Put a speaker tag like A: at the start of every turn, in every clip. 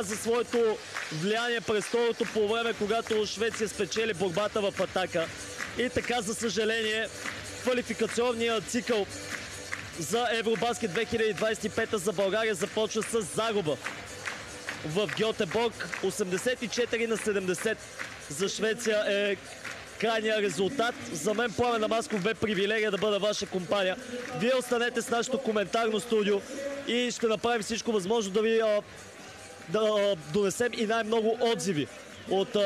A: за своето влияние през второто полувреме, когато Швеция спечели борбата в атака. И така, за съжаление, квалификационният цикъл за Евробаскет 2025 за България започва с загуба в Гьотеборг. 84-70 за Швеция е крайният резултат. За мен Пламен Дамасков бе привилегия да бъда ваша компания. Вие останете с нашето коментарно студио и ще направим всичко възможно да ви да донесем и най-много отзиви от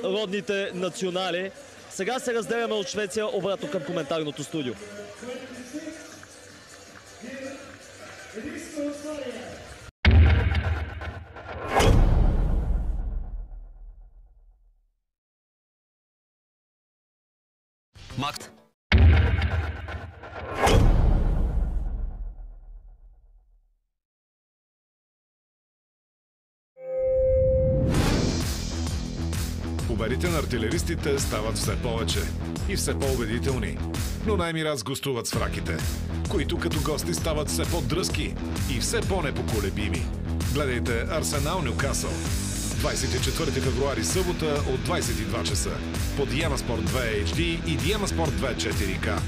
A: родните национали. Сега се разделяме от Швеция обратно към коментарното студио.
B: Макс.
C: Победите на артилеристите стават все повече и все по-убедителни. Но Наймирас гостуват с враките, които като гости стават все по-дръзки и все по-непоколебими. Гледайте Арсенал Нюкасъл. 24 февруари събота от 22 часа по Диема Спорт 2 HD и Диема Спорт 2 4K.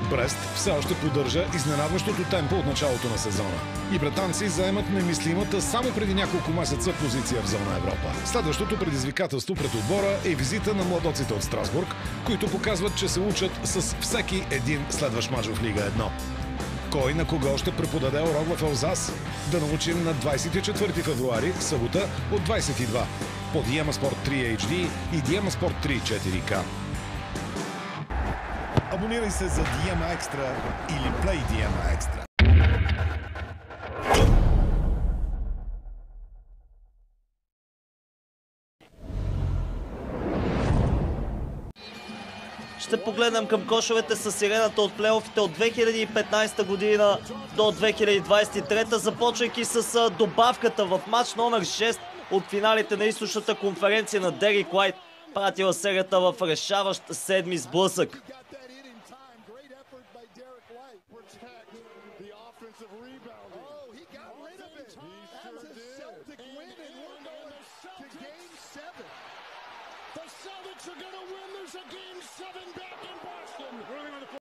C: Брест все още поддържа изненадващото темпо от началото на сезона. И британци заемат немислимата само преди няколко месеца позиция в зона Европа. Следващото предизвикателство пред отбора е визита на младоците от Страсбург, които показват, че се учат с всеки един следващ мач в Лига 1. Кой на кого ще преподаде урок в Елзас? Да научим на 24 февруари, събота от 22 по Диема Спорт 3 HD и Диема Спорт 3 4K.
D: Абонирай се за Диема Екстра или Play Диема Екстра.
A: Ще погледнем към кошовете с сирената от плейофите от 2015 година до 2023, започвайки с добавката в матч номер 6 от финалите на източната конференция на Дерик Уайт, пратила серията в решаващ седми сблъсък.